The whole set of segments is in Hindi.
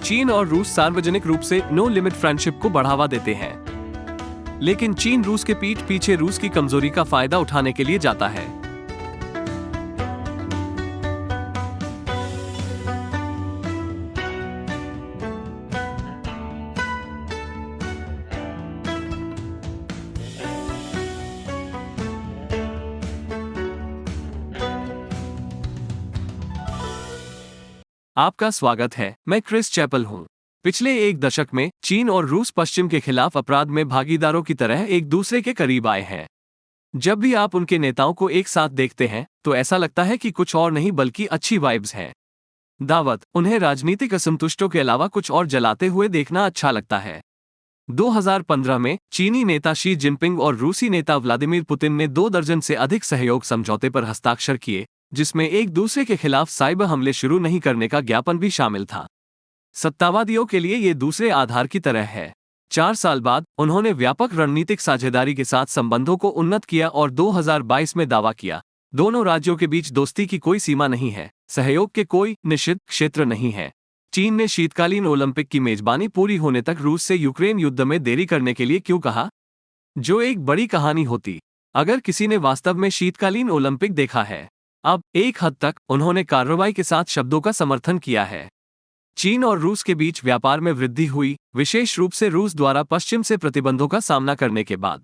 चीन और रूस सार्वजनिक रूप से नो लिमिट फ्रेंडशिप को बढ़ावा देते हैं, लेकिन चीन रूस के पीठ पीछे रूस की कमजोरी का फायदा उठाने के लिए जाता है। आपका स्वागत है। मैं क्रिस चैपल हूं। पिछले एक दशक में चीन और रूस पश्चिम के खिलाफ अपराध में भागीदारों की तरह एक दूसरे के करीब आए हैं। जब भी आप उनके नेताओं को एक साथ देखते हैं तो ऐसा लगता है कि कुछ और नहीं बल्कि अच्छी वाइब्स हैं। दावत, उन्हें राजनीतिक असंतुष्टों के अलावा कुछ और जलाते हुए देखना अच्छा लगता है। 2015 में चीनी नेता शी जिनपिंग और रूसी नेता व्लादिमीर पुतिन ने 2 दर्जन से अधिक सहयोग समझौते पर हस्ताक्षर किए, जिसमें एक दूसरे के खिलाफ साइबर हमले शुरू नहीं करने का ज्ञापन भी शामिल था। सत्तावादियों के लिए ये दूसरे आधार की तरह है। 4 साल बाद उन्होंने व्यापक रणनीतिक साझेदारी के साथ संबंधों को उन्नत किया और 2022 में दावा किया, दोनों राज्यों के बीच दोस्ती की कोई सीमा नहीं है, सहयोग के कोई निश्चित क्षेत्र नहीं है। चीन ने शीतकालीन ओलंपिक की मेजबानी पूरी होने तक रूस से यूक्रेन युद्ध में देरी करने के लिए क्यों कहा, जो एक बड़ी कहानी होती अगर किसी ने वास्तव में शीतकालीन ओलंपिक देखा है। अब एक हद तक उन्होंने कार्रवाई के साथ शब्दों का समर्थन किया है। चीन और रूस के बीच व्यापार में वृद्धि हुई, विशेष रूप से रूस द्वारा पश्चिम से प्रतिबंधों का सामना करने के बाद।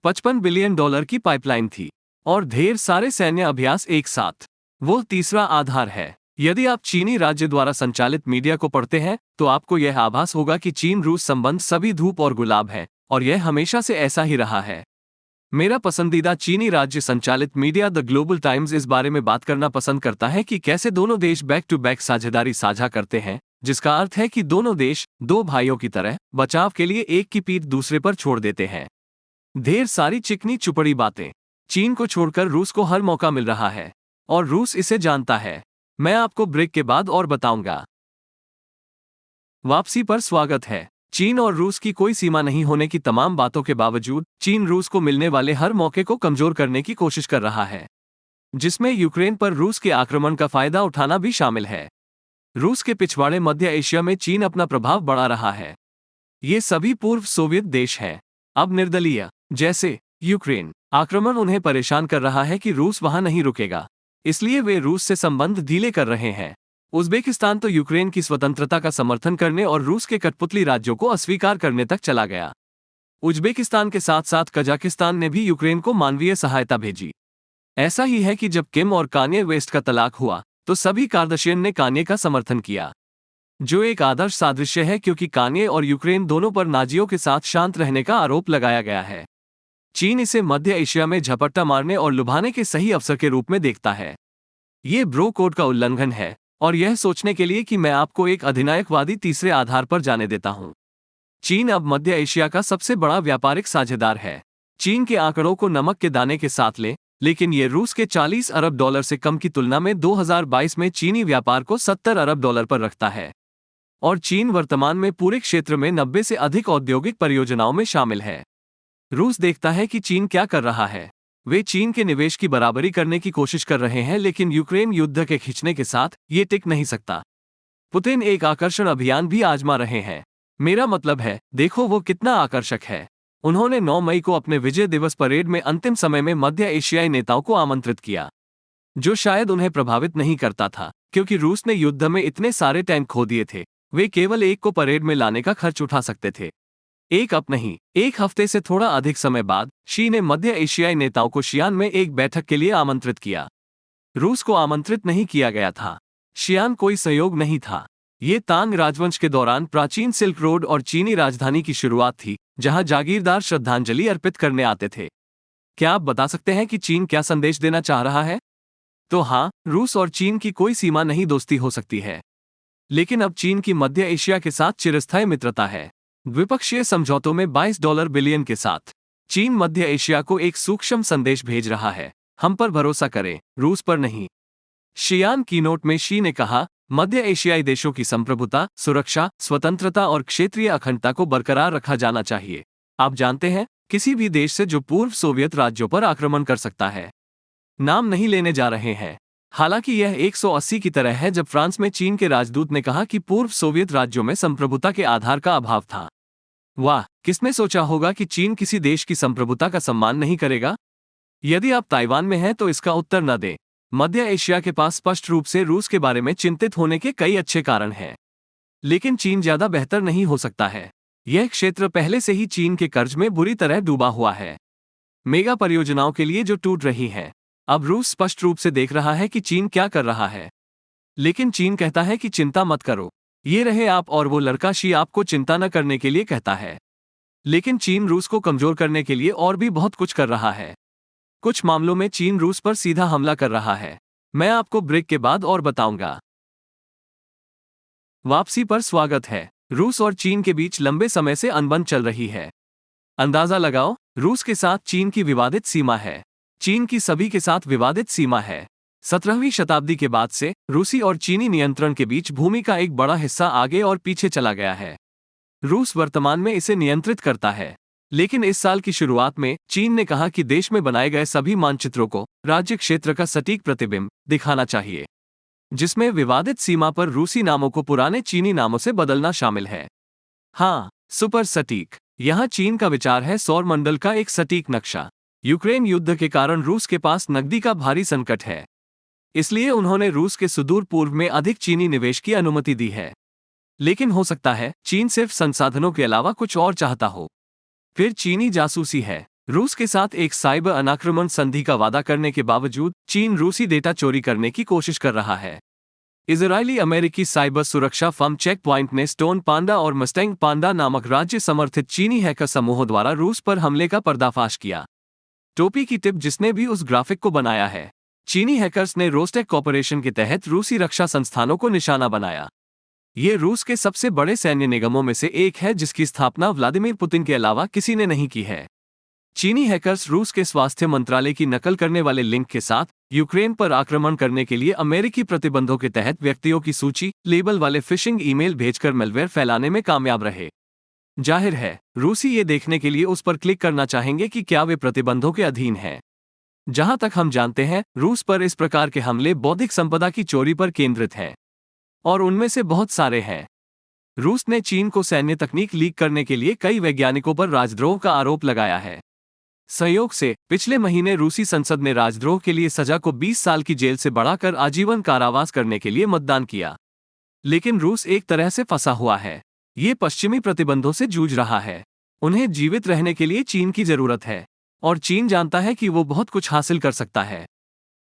$55 बिलियन की पाइपलाइन थी और ढेर सारे सैन्य अभ्यास एक साथ। वो तीसरा आधार है। यदि आप चीनी राज्य द्वारा संचालित मीडिया को पढ़ते हैं तो आपको यह आभास होगा कि चीन रूस संबंध सभी धूप और गुलाब है, और यह हमेशा से ऐसा ही रहा है। मेरा पसंदीदा चीनी राज्य संचालित मीडिया द ग्लोबल टाइम्स इस बारे में बात करना पसंद करता है कि कैसे दोनों देश बैक टू बैक साझेदारी साझा करते हैं, जिसका अर्थ है कि दोनों देश दो भाइयों की तरह बचाव के लिए एक की पीठ दूसरे पर छोड़ देते हैं। ढेर सारी चिकनी चुपड़ी बातें। चीन को छोड़कर रूस को हर मौका मिल रहा है और रूस इसे जानता है। मैं आपको ब्रेक के बाद और बताऊंगा। वापसी पर स्वागत है। चीन और रूस की कोई सीमा नहीं होने की तमाम बातों के बावजूद चीन रूस को मिलने वाले हर मौके को कमजोर करने की कोशिश कर रहा है, जिसमें यूक्रेन पर रूस के आक्रमण का फायदा उठाना भी शामिल है। रूस के पिछवाड़े मध्य एशिया में चीन अपना प्रभाव बढ़ा रहा है। ये सभी पूर्व सोवियत देश हैं, अब निर्दलीय। जैसे यूक्रेन आक्रमण उन्हें परेशान कर रहा है कि रूस वहां नहीं रुकेगा, इसलिए वे रूस से संबंध ढीले कर रहे हैं। उज़्बेकिस्तान तो यूक्रेन की स्वतंत्रता का समर्थन करने और रूस के कठपुतली राज्यों को अस्वीकार करने तक चला गया। उज़्बेकिस्तान के साथ साथ कजाकिस्तान ने भी यूक्रेन को मानवीय सहायता भेजी। ऐसा ही है कि जब किम और कान्ये वेस्ट का तलाक हुआ तो सभी कार्दाशियन ने कान्ये का समर्थन किया, जो एक आदर्श सादृश्य है क्योंकि कान्ये और यूक्रेन दोनों पर नाजियों के साथ शांत रहने का आरोप लगाया गया है। चीन इसे मध्य एशिया में झपट्टा मारने और लुभाने के सही अवसर के रूप में देखता है। ये ब्रो कोड का उल्लंघन है और यह सोचने के लिए कि मैं आपको एक अधिनायकवादी तीसरे आधार पर जाने देता हूं। चीन अब मध्य एशिया का सबसे बड़ा व्यापारिक साझेदार है। चीन के आंकड़ों को नमक के दाने के साथ लें, लेकिन ये रूस के $40 अरब से कम की तुलना में 2022 में चीनी व्यापार को $70 अरब पर रखता है। और चीन वर्तमान में पूरे क्षेत्र में 90 से अधिक औद्योगिक परियोजनाओं में शामिल है। रूस देखता है कि चीन क्या कर रहा है। वे चीन के निवेश की बराबरी करने की कोशिश कर रहे हैं, लेकिन यूक्रेन युद्ध के खींचने के साथ ये टिक नहीं सकता। पुतिन एक आकर्षण अभियान भी आजमा रहे हैं। मेरा मतलब है, देखो वो कितना आकर्षक है। उन्होंने 9 मई को अपने विजय दिवस परेड में अंतिम समय में मध्य एशियाई नेताओं को आमंत्रित किया, जो शायद उन्हें प्रभावित नहीं करता था क्योंकि रूस ने युद्ध में इतने सारे टैंक खो दिए थे। वे केवल एक को परेड में लाने का खर्च उठा सकते थे। एक हफ्ते से थोड़ा अधिक समय बाद शी ने मध्य एशियाई नेताओं को शियान में एक बैठक के लिए आमंत्रित किया। रूस को आमंत्रित नहीं किया गया था। शियान कोई सहयोग नहीं था। ये तांग राजवंश के दौरान प्राचीन सिल्क रोड और चीनी राजधानी की शुरुआत थी, जहां जागीरदार श्रद्धांजलि अर्पित करने आते थे। क्या आप बता सकते हैं कि चीन क्या संदेश देना चाह रहा है? तो हाँ, रूस और चीन की कोई सीमा नहीं दोस्ती हो सकती है, लेकिन अब चीन की मध्य एशिया के साथ चिरस्थायी मित्रता है। द्विपक्षीय समझौतों में $22 बिलियन के साथ चीन मध्य एशिया को एक सूक्ष्म संदेश भेज रहा है, हम पर भरोसा करें, रूस पर नहीं। शियान कीनोट में शी ने कहा, मध्य एशियाई देशों की संप्रभुता, सुरक्षा, स्वतंत्रता और क्षेत्रीय अखंडता को बरकरार रखा जाना चाहिए। आप जानते हैं, किसी भी देश से जो पूर्व सोवियत राज्यों पर आक्रमण कर सकता है। नाम नहीं लेने जा रहे हैं। हालांकि यह 180 की तरह है जब फ्रांस में चीन के राजदूत ने कहा कि पूर्व सोवियत राज्यों में संप्रभुता के आधार का अभाव था। वाह, किसने सोचा होगा कि चीन किसी देश की संप्रभुता का सम्मान नहीं करेगा? यदि आप ताइवान में हैं तो इसका उत्तर न दें। मध्य एशिया के पास स्पष्ट रूप से रूस के बारे में चिंतित होने के कई अच्छे कारण हैं। लेकिन चीन ज्यादा बेहतर नहीं हो सकता है। यह क्षेत्र पहले से ही चीन के कर्ज में बुरी तरह डूबा हुआ है। मेगा परियोजनाओं के लिए जो टूट रही है। अब रूस स्पष्ट रूप से देख रहा है कि चीन क्या कर रहा है। लेकिन चीन कहता है कि चिंता मत करो, ये रहे आप, और वो लड़का शी आपको चिंता न करने के लिए कहता है। लेकिन चीन रूस को कमजोर करने के लिए और भी बहुत कुछ कर रहा है। कुछ मामलों में चीन रूस पर सीधा हमला कर रहा है। मैं आपको ब्रेक के बाद और बताऊंगा। वापसी पर स्वागत है। रूस और चीन के बीच लंबे समय से अनबन चल रही है। अंदाजा लगाओ, रूस के साथ चीन की विवादित सीमा है। चीन की सभी के साथ विवादित सीमा है। 17वीं शताब्दी के बाद से रूसी और चीनी नियंत्रण के बीच भूमि का एक बड़ा हिस्सा आगे और पीछे चला गया है। रूस वर्तमान में इसे नियंत्रित करता है। लेकिन इस साल की शुरुआत में चीन ने कहा कि देश में बनाए गए सभी मानचित्रों को राज्य क्षेत्र का सटीक प्रतिबिंब दिखाना चाहिए, जिसमें विवादित सीमा पर रूसी नामों को पुराने चीनी नामों से बदलना शामिल है। हाँ, सुपर सटीक। यहाँ चीन का विचार है सौर मंडल का एक सटीक नक्शा। यूक्रेन युद्ध के कारण रूस के पास नकदी का भारी संकट है। इसलिए उन्होंने रूस के सुदूर पूर्व में अधिक चीनी निवेश की अनुमति दी है। लेकिन हो सकता है चीन सिर्फ संसाधनों के अलावा कुछ और चाहता हो। फिर चीनी जासूसी है। रूस के साथ एक साइबर अनाक्रमण संधि का वादा करने के बावजूद चीन रूसी डेटा चोरी करने की कोशिश कर रहा है। इजरायली अमेरिकी साइबर सुरक्षा फर्म चेक पॉइंट ने स्टोन पांडा और मस्टैंग पांडा नामक राज्य समर्थित चीनी हैकर समूहों द्वारा रूस पर हमले का पर्दाफाश किया। टोपी की टिप जिसने भी उस ग्राफिक को बनाया है। चीनी हैकर्स ने रोस्टेक कॉर्पोरेशन के तहत रूसी रक्षा संस्थानों को निशाना बनाया। ये रूस के सबसे बड़े सैन्य निगमों में से एक है जिसकी स्थापना व्लादिमीर पुतिन के अलावा किसी ने नहीं की है। चीनी हैकर्स रूस के स्वास्थ्य मंत्रालय की नकल करने वाले लिंक के साथ यूक्रेन पर आक्रमण करने के लिए अमेरिकी प्रतिबंधों के तहत व्यक्तियों की सूची लेबल वाले फिशिंग ईमेल भेजकर मैलवेयर फैलाने में कामयाब रहे। जाहिर है रूसी ये देखने के लिए उस पर क्लिक करना चाहेंगे कि क्या वे प्रतिबंधों के अधीन हैं। जहां तक हम जानते हैं रूस पर इस प्रकार के हमले बौद्धिक संपदा की चोरी पर केंद्रित हैं, और उनमें से बहुत सारे हैं। रूस ने चीन को सैन्य तकनीक लीक करने के लिए कई वैज्ञानिकों पर राजद्रोह का आरोप लगाया है। संयोग से पिछले महीने रूसी संसद ने राजद्रोह के लिए सजा को 20 साल की जेल से बढ़ाकर आजीवन कारावास करने के लिए मतदान किया। लेकिन रूस एक तरह से फंसा हुआ है। ये पश्चिमी प्रतिबंधों से जूझ रहा है। उन्हें जीवित रहने के लिए चीन की जरूरत है, और चीन जानता है कि वो बहुत कुछ हासिल कर सकता है।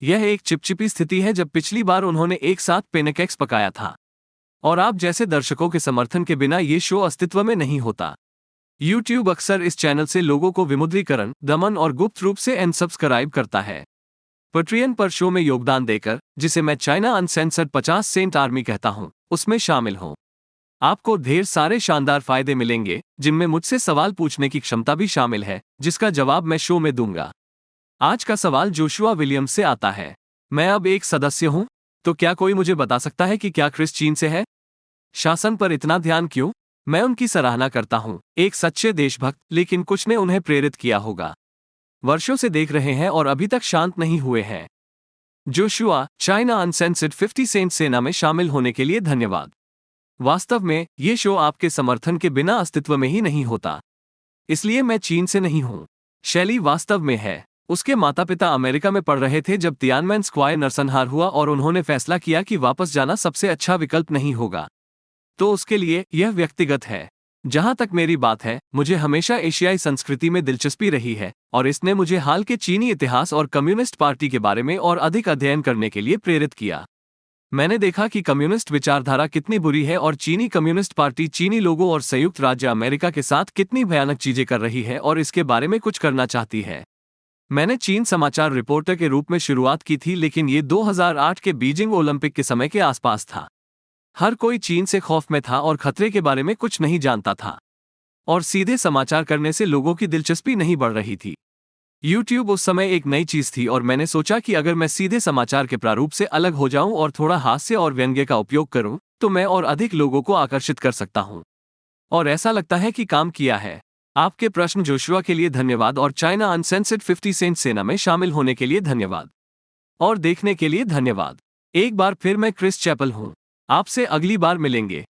यह एक चिपचिपी स्थिति है जब पिछली बार उन्होंने एक साथ पेनकेक्स पकाया था, और आप जैसे दर्शकों के समर्थन के बिना ये शो अस्तित्व में नहीं होता। YouTube अक्सर इस चैनल से लोगों को विमुद्रीकरण, दमन और गुप्त रूप से अनसब्सक्राइब करता है। पेट्रियन पर शो में योगदान देकर, जिसे मैं चाइना अनसेंसर्ड 50 सेंट आर्मी कहता हूं, उसमें शामिल हों। आपको ढेर सारे शानदार फायदे मिलेंगे, जिनमें मुझसे सवाल पूछने की क्षमता भी शामिल है, जिसका जवाब मैं शो में दूंगा। आज का सवाल जोशुआ विलियम्स से आता है। मैं अब एक सदस्य हूं, तो क्या कोई मुझे बता सकता है कि क्या क्रिस चीन से है? शासन पर इतना ध्यान क्यों? मैं उनकी सराहना करता हूं, एक सच्चे देशभक्त, लेकिन कुछ ने उन्हें प्रेरित किया होगा। वर्षों से देख रहे हैं और अभी तक शांत नहीं हुए हैं। जोशुआ, चाइना अनसेंसर्ड 50 सेंट सेना में शामिल होने के लिए धन्यवाद। वास्तव में ये शो आपके समर्थन के बिना अस्तित्व में ही नहीं होता। इसलिए मैं चीन से नहीं हूं। शैली वास्तव में है। उसके माता पिता अमेरिका में पढ़ रहे थे जब तियानमेन स्क्वायर नरसंहार हुआ और उन्होंने फैसला किया कि वापस जाना सबसे अच्छा विकल्प नहीं होगा। तो उसके लिए यह व्यक्तिगत है। जहां तक मेरी बात है, मुझे हमेशा एशियाई संस्कृति में दिलचस्पी रही है, और इसने मुझे हाल के चीनी इतिहास और कम्युनिस्ट पार्टी के बारे में और अधिक अध्ययन करने के लिए प्रेरित किया। मैंने देखा कि कम्युनिस्ट विचारधारा कितनी बुरी है और चीनी कम्युनिस्ट पार्टी चीनी लोगों और संयुक्त राज्य अमेरिका के साथ कितनी भयानक चीजें कर रही है और इसके बारे में कुछ करना चाहती है। मैंने चीन समाचार रिपोर्टर के रूप में शुरुआत की थी, लेकिन ये 2008 के बीजिंग ओलंपिक के समय के आसपास था। हर कोई चीन से खौफ में था और खतरे के बारे में कुछ नहीं जानता था, और सीधे समाचार करने से लोगों की दिलचस्पी नहीं बढ़ रही थी। YouTube उस समय एक नई चीज थी और मैंने सोचा कि अगर मैं सीधे समाचार के प्रारूप से अलग हो जाऊं और थोड़ा हास्य और व्यंग्य का उपयोग करूं, तो मैं और अधिक लोगों को आकर्षित कर सकता हूं। और ऐसा लगता है कि काम किया है। आपके प्रश्न जोशुआ के लिए धन्यवाद और चाइना अनसेंसर्ड 50 सेंट सेना में शामिल होने के लिए धन्यवाद। और देखने के लिए धन्यवाद। एक बार फिर मैं क्रिस चैपल हूँ। आपसे अगली बार मिलेंगे।